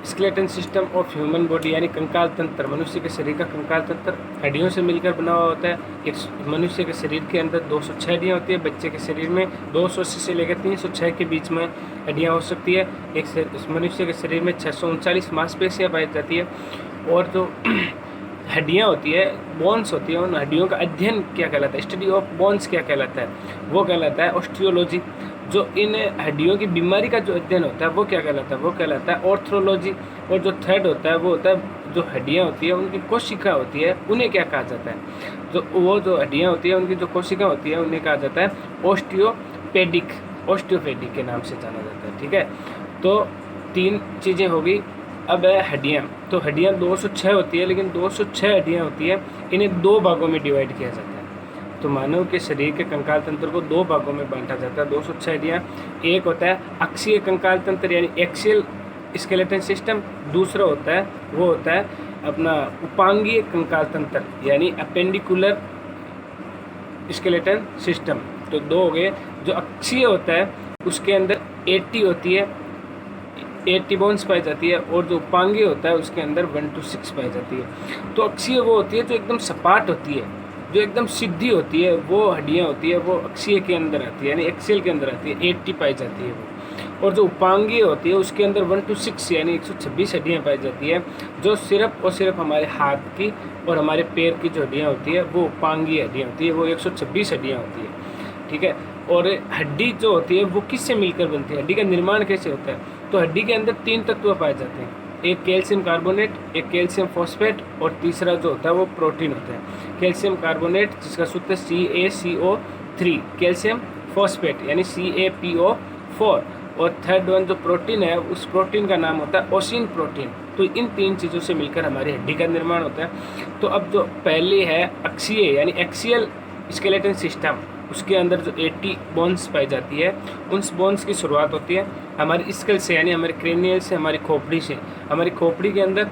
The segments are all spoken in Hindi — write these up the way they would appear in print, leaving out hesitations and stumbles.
Skeleton system of human body यानी कंकाल तंत्र, मनुष्य के शरीर का कंकाल तंत्र हड्डियों से मिलकर बना हुआ होता है। एक मनुष्य के शरीर के अंदर 206 हड्डियाँ होती है। बच्चे के शरीर में 280 से लेकर 306 के बीच में हड्डियाँ हो सकती है। एक मनुष्य के शरीर में 639 मांसपेशियाँ पाई जाती है। और जो हड्डियाँ होती है, बोन्स होती है, उन हड्डियों का अध्ययन क्या कहलाता है, स्टडी ऑफ बोन्स क्या कहलाता है, वो कहलाता है ऑस्टियोलॉजी। जो इन हड्डियों की बीमारी का जो अध्ययन होता है वो क्या कहलाता है, वो कहलाता है ऑर्थ्रोलॉजी। और जो थर्ड होता है वो होता है जो हड्डियाँ होती है उनकी कोशिका होती है, उन्हें क्या कहा जाता है, जो हड्डियाँ होती है उनकी जो कोशिका होती है उन्हें कहा जाता है ऑस्टियोपेडिक, ऑस्टियोपेडिक के नाम से जाना जाता है। ठीक है, तो 3 चीज़ें हो गई। अब है हड्डियाँ, तो हड्डियाँ 206 होती है, लेकिन 206 हड्डियाँ होती है, इन्हें 2 भागों में डिवाइड किया जाता है। तो मानव के शरीर के कंकाल तंत्र को 2 भागों में बांटा जाता है, 206 हड्डियाँ। एक होता है अक्षीय कंकाल तंत्र यानी एक्सियल स्केलेटन सिस्टम, दूसरा होता है वो होता है अपना उपांगीय कंकाल तंत्र यानी अपेंडिकुलर स्केलेटन सिस्टम। तो 2 हो गए। जो अक्षीय होता है उसके अंदर 80 होती है, 80 बोन्स पाई जाती है। और जो उपांगीय होता है उसके अंदर 1 to 6 पाई जाती है। तो अक्षीय वो होती है जो एकदम सपाट होती है, जो एकदम सीधी होती है, वो हड्डियाँ होती है वो अक्षीय के अंदर आती है यानी एक्सेल के अंदर आती है, 80 पाई जाती है वो। और जो उपांगीय होती है उसके अंदर 1 to 6 यानी 126 हड्डियाँ पाई जाती है, जो सिर्फ और सिर्फ हमारे हाथ की और हमारे पैर की जो हड्डियाँ होती है वो उपांगीय हड्डियाँ होती है, वो 126 हड्डियाँ होती है। ठीक है, और हड्डी जो होती है वो किससे मिलकर बनती है, हड्डी का निर्माण कैसे होता है, तो हड्डी के अंदर 3 तत्व पाए जाते हैं, एक कैल्शियम कार्बोनेट, एक कैल्शियम फॉस्फेट और तीसरा जो होता है वो प्रोटीन होता है। कैल्शियम कार्बोनेट जिसका सूत्र CaCO3, कैल्शियम फॉस्फेट यानी CaPO4, और थर्ड वन जो प्रोटीन है उस प्रोटीन का नाम होता है ओसिन प्रोटीन। तो इन 3 चीज़ों से मिलकर हमारी हड्डी का निर्माण होता है। तो अब जो पहले है अक्षीय यानी एक्सियल स्केलेटन सिस्टम, उसके अंदर जो 80 बोन्स पाई जाती है, उन बोन्स की शुरुआत होती है हमारे स्कल से यानी हमारे क्रेनियल से, हमारी खोपड़ी से। हमारी खोपड़ी के अंदर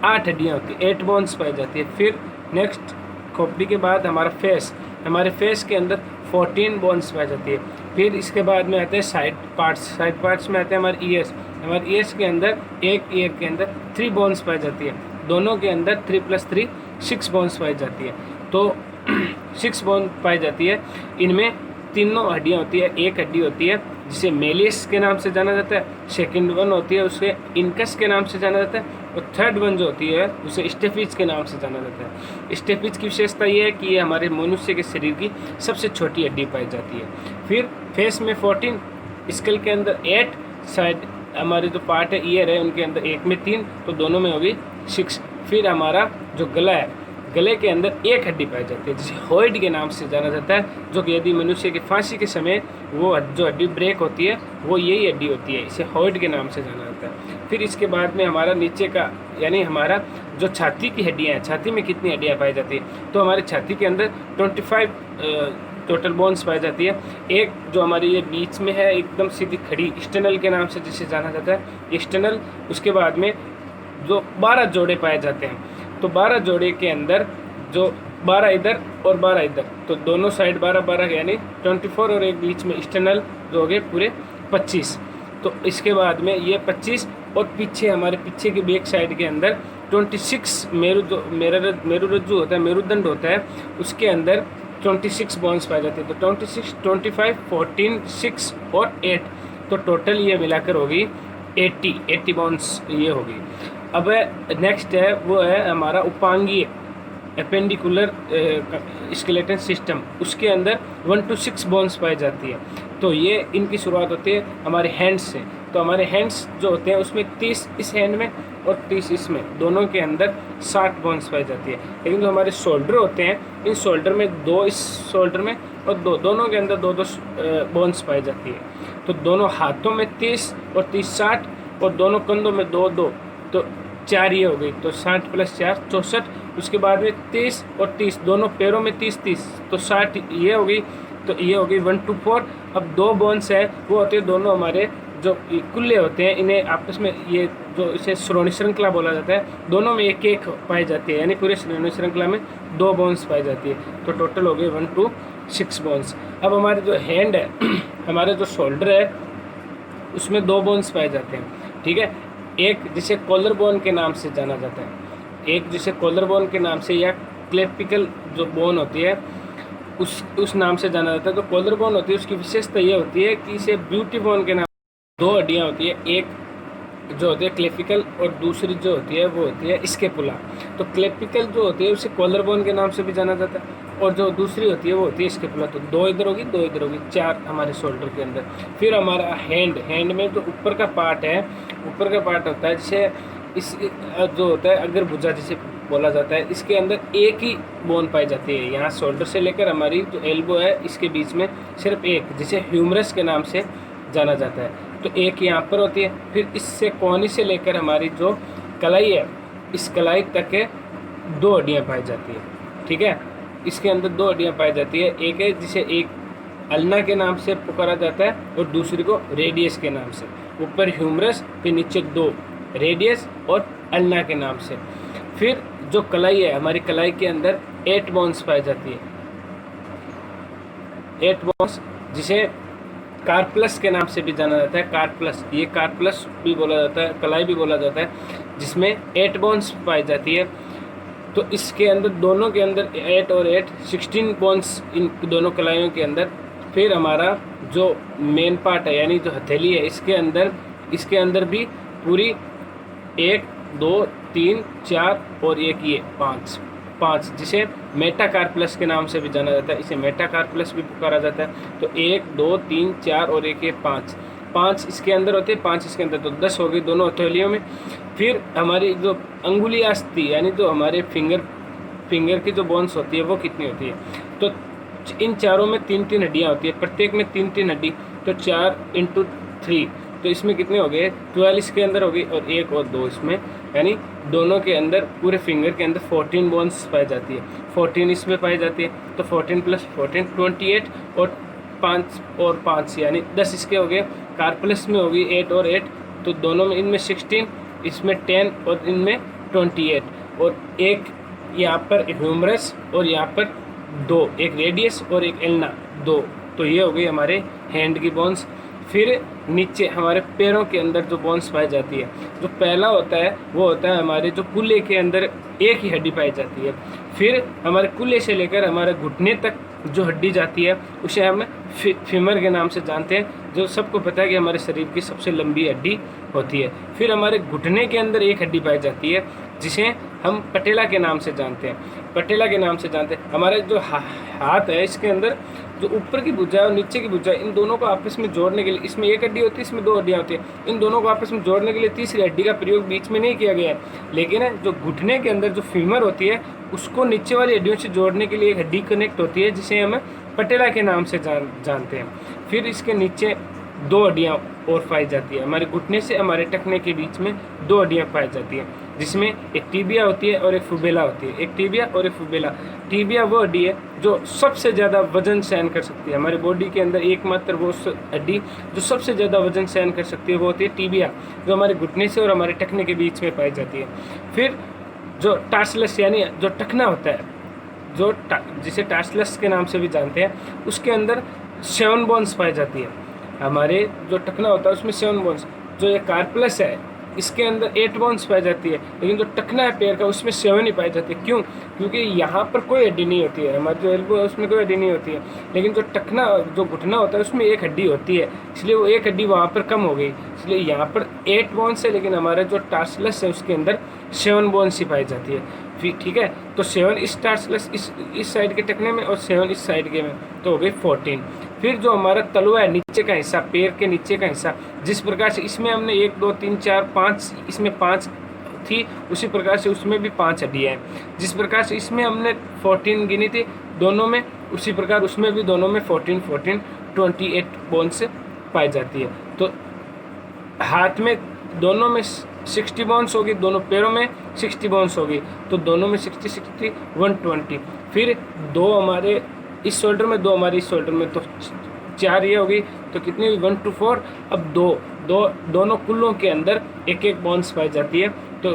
8 हड्डियाँ होती है, 8 बोन्स पाई जाती है। फिर नेक्स्ट खोपड़ी के बाद हमारा फेस, हमारे फेस के अंदर 14 बोन्स पाई जाती है। फिर इसके बाद में आते हैं साइड पार्ट्स में आते हैं हमारे ईयर्स, हमारे ईयर्स के अंदर एक ईयर के अंदर 3 बोन्स पाई जाती है, दोनों के अंदर 3 + 3 6 बोन्स पाई जाती है। तो 6 बोन पाई जाती है। इनमें तीनों हड्डियाँ होती है, एक हड्डी होती है जिसे मेलिस के नाम से जाना जाता है, सेकंड वन होती है उसे इनकस के नाम से जाना जाता है, और थर्ड वन जो होती है उसे स्टेफिज के नाम से जाना जाता है। स्टेफिज की विशेषता ये है कि ये हमारे मनुष्य के शरीर की सबसे छोटी हड्डी पाई जाती है। फिर फेस में 14, स्कल के अंदर 8, साइड हमारे जो पार्ट है ईयर है उनके अंदर एक में 3, तो दोनों में होगी 6। फिर हमारा जो गला है, गले के अंदर एक हड्डी पाई जाती है जिसे हॉइड के नाम से जाना जाता है, जो कि यदि मनुष्य की फांसी के समय वो जो हड्डी ब्रेक होती है वो यही हड्डी होती है, इसे हॉइड के नाम से जाना जाता है। फिर इसके बाद में हमारा नीचे का यानी हमारा जो छाती की हड्डियाँ हैं, छाती में कितनी हड्डियाँ पाई जाती है, तो हमारी छाती के अंदर 25 टोटल बोन्स पाई जाती है। एक जो हमारी ये बीच में है एकदम सीधी खड़ी, एक्सटर्नल के नाम से जिसे जाना जाता है, एक्सटर्नल। उसके बाद में जो 12 जोड़े पाए जाते हैं, तो 12 जोड़े के अंदर जो 12 इधर और 12 इधर, तो दोनों साइड 12-12 यानी 24, और एक बीच में एक्सटर्नल जो हो गए पूरे 25। तो इसके बाद में ये 25 और पीछे हमारे पीछे की बैक साइड के अंदर 26 मेरुरज्जु होता है, मेरुदंड होता है, उसके अंदर 26 बोन्स पाए जाते हैं। तो 26, 25, 14, 6 और 8, तो टोटल ये मिलाकर होगी 80 बोन्स ये होगी। अब नेक्स्ट है वो है हमारा उपांगीय एपेंडिकुलर स्केलेटन सिस्टम, उसके अंदर 1 to 6 बोन्स पाई जाती है। तो ये इनकी शुरुआत होती है हमारे हैंड्स से। तो हमारे हैंड्स जो होते हैं उसमें 30 इस हैंड में और 30 इसमें, दोनों के अंदर 60 बोन्स पाई जाती है। लेकिन जो हमारे शोल्डर होते हैं, इन शोल्डर में 2 इस शोल्डर में और दोनों के अंदर 2 बोन्स पाई जाती है। तो दोनों हाथों में 30 और 30 60, और दोनों कंधों में 2-2, तो 4 ये हो गई, तो 60 + 4 64। उसके बाद में 30 और 30, दोनों पैरों में 30-30, तो 60 ये हो गई, तो ये हो गई 1 to 4। अब 2 बोन्स है वो होते हैं दोनों हमारे जो कुल्ले होते हैं, इन्हें आपस में ये जो इसे श्रोणि श्रृंखला बोला जाता है, दोनों में एक एक पाई जाती है, यानी पूरे श्रोणि श्रृंखला में 2 बोन्स पाई जाती है। तो टोटल हो गए 1 to 6 बोन्स। अब हमारे जो हैंड है हमारे जो शोल्डर है उसमें 2 बोन्स पाए जाते हैं। ठीक है, एक जिसे कॉलर बोन के नाम से जाना जाता है, एक जिसे कॉलर बोन के नाम से या क्लेपिकल जो बोन होती है उस नाम से जाना जाता है। तो कॉलर बोन होती है, उसकी विशेषता ये होती है कि इसे ब्यूटी बोन के नाम, दो हड्डियाँ होती है, एक जो होती है क्लेपिकल और दूसरी जो होती है वो होती है स्केपुला। तो क्लेपिकल जो होती है उसे कॉलर बोन के नाम से भी जाना जाता है और जो दूसरी होती है वो होती है स्केपुला। तो दो इधर होगी, दो इधर होगी, चार हमारे शोल्डर के अंदर। फिर हमारा हैंड में जो ऊपर का पार्ट है, ऊपर का पार्ट होता है जिसे इस जो होता है अगर भुजा जिसे बोला जाता है, इसके अंदर एक ही बोन पाई जाती है। यहाँ शोल्डर से लेकर हमारी जो एल्बो है इसके बीच में सिर्फ एक, जिसे ह्यूमरस के नाम से जाना जाता है। तो एक यहाँ पर होती है। फिर इससे कोहनी से लेकर हमारी जो कलाई है, इस कलाई तक के दो हड्डियाँ पाई जाती है। ठीक है, इसके अंदर दो हड्डियाँ पाई जाती है, एक है जिसे एक अल्ना के नाम से पुकारा जाता है और दूसरी को रेडियस के नाम से। ऊपर ह्यूमरस, फिर नीचे दो, रेडियस और अल्ना के नाम से। फिर जो कलाई है, हमारी कलाई के अंदर 8 बोन्स पाई जाती है, 8 बोन्स, जिसे कार्पलस के नाम से भी जाना जाता है। कार्पलस, ये कार्पलस भी बोला जाता है, कलाई भी बोला जाता है, जिसमें 8 बोन्स पाई जाती है। तो इसके अंदर दोनों के अंदर 8 और 8 16 बोन्स इन दोनों कलाइयों के अंदर। फिर हमारा जो मेन पार्ट है यानी जो हथेली है, इसके अंदर भी पूरी 1 2 3 4 और एक ये 5, जिसे मेटाकार्पलस के नाम से भी जाना जाता है। इसे मेटाकार्पलस भी पुकारा जाता है। तो 1 2 3 4 और एक ये 5 इसके अंदर होते हैं, 5 इसके अंदर, तो 10 हो गई दोनों हथेलियों में। फिर हमारी जो अंगुली आस्ती यानी जो हमारे फिंगर की जो बोन्स होती है वो कितनी होती है, तो इन चारों में 3-3 हड्डियाँ होती है, प्रत्येक में 3-3 हड्डी, तो 4 × 3, तो इसमें कितने हो गए 12 इसके अंदर हो गई और 1 और 2 इसमें, यानी दोनों के अंदर पूरे फिंगर के अंदर 14 बोन्स पाई जाती है। 14 इसमें पाई जाती है, तो 14 + 14 28 और 5 यानी 10 इसके हो गए। कार्पलस में होगी 8 और 8, तो दोनों में, इनमें 16, इसमें 10 और इनमें 28, और एक यहाँ पर ह्यूमरस और यहाँ पर 2, एक रेडियस और एक एल्ना 2, तो ये हो गई हमारे हैंड की बोन्स। फिर नीचे हमारे पैरों के अंदर जो बोन्स पाई जाती है, जो पहला होता है वो होता है हमारे जो कूल्हे के अंदर एक ही हड्डी पाई जाती है। फिर हमारे कूल्हे से लेकर हमारे घुटने तक जो हड्डी जाती है उसे हम फीमर के नाम से जानते हैं, जो सबको पता है कि हमारे शरीर की सबसे लंबी हड्डी होती है। फिर हमारे घुटने के अंदर एक हड्डी पाई जाती है जिसे हम पटेला के नाम से जानते हैं, हमारे जो हाथ है इसके अंदर जो ऊपर की भुजा और नीचे की भुजा, इन दोनों को आपस में जोड़ने के लिए, इसमें एक हड्डी होती है, इसमें 2 हड्डियाँ होती है, इन दोनों को आपस में जोड़ने के लिए तीसरी हड्डी का प्रयोग बीच में नहीं किया गया है। लेकिन जो घुटने के अंदर जो फीमर होती है उसको नीचे वाली हड्डियों से जोड़ने के लिए एक हड्डी कनेक्ट होती है जिसे हम पटेला के नाम से जानते हैं। फिर इसके नीचे 2 हड्डियाँ और पाई जाती है, हमारे घुटने से हमारे टखने के बीच में 2 हड्डियाँ पाई जाती हैं, जिसमें एक टीबिया होती है और एक फुबेला होती है। एक टीबिया और एक फुबेला। टीबिया वो हड्डी है जो सबसे ज़्यादा वजन सहन कर सकती है, हमारी बॉडी के अंदर एकमात्र वो हड्डी जो सबसे ज़्यादा वजन सहन कर सकती है वो होती है टीबिया, जो हमारे घुटने से और हमारे टखने के बीच में पाई जाती है। फिर जो टार्सलस यानी जो टखना होता है, जिसे टार्सलस के नाम से भी जानते हैं, उसके अंदर 7 बोन्स पाई जाती है। हमारे जो टखना होता है उसमें 7 बोन्स, जो ये कार्पलस है इसके अंदर 8 बोन्स पाई जाती है, लेकिन जो टखना है पैर का उसमें 7 ही पाई जाती है। क्यों? क्योंकि यहाँ पर कोई हड्डी नहीं होती है, हमारी जो एल्बो है उसमें कोई हड्डी नहीं होती है, लेकिन जो घुटना होता है उसमें एक हड्डी होती है, इसलिए वो एक हड्डी वहाँ पर कम हो गई, इसलिए यहाँ पर 8 बोन्स है, लेकिन हमारा जो टार्सलस है उसके अंदर 7 बोन्स ही पाई जाती है। फिर ठीक है, तो 7 इस टार्सलस इस साइड के टखने में और 7 इस साइड के में, तो हो गई 14। फिर जो हमारा तलवा है नीचे का हिस्सा, पैर के नीचे का हिस्सा, जिस प्रकार से इसमें हमने 1 2 3 4 5, इसमें 5 थी, उसी प्रकार से उसमें भी 5 हड्डियाँ हैं। जिस प्रकार से इसमें हमने 14 गिनी थी दोनों में, उसी प्रकार उसमें भी दोनों में 14 28 बोन्स पाई जाती है। तो हाथ में दोनों में 60 बोन्स होगी, दोनों पैरों में 60 बोन्स होगी, तो दोनों में 60 120। फिर 2 हमारे इस शोल्डर में, 2 हमारे इस शोल्डर में, तो 4 ये होगी, तो कितनी हुई 1 to 4। अब दोनों कुल्लों के अंदर एक एक बोन्स पाई जाती है, तो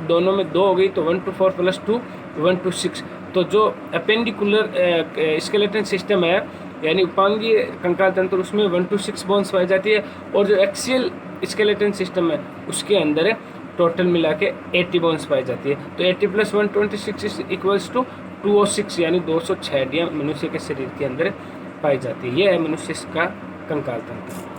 दोनों में 2 हो गई, तो 1 to 4 + 2 1 to 6। तो जो अपेंडिकुलर स्केलेटन सिस्टम है यानी उपांगीय कंकाल तंत्र, उसमें 1 to 6 बोन्स पाई जाती है, और जो एक्सियल स्केलेटन सिस्टम है उसके अंदर टोटल मिला के 80 बोन्स पाई जाती है। तो 80 + 126 इक्वल्स टू 206 यानी 206 हड्डियाँ मनुष्य के शरीर के अंदर पाई जाती है। यह है मनुष्य का कंकाल तंत्र।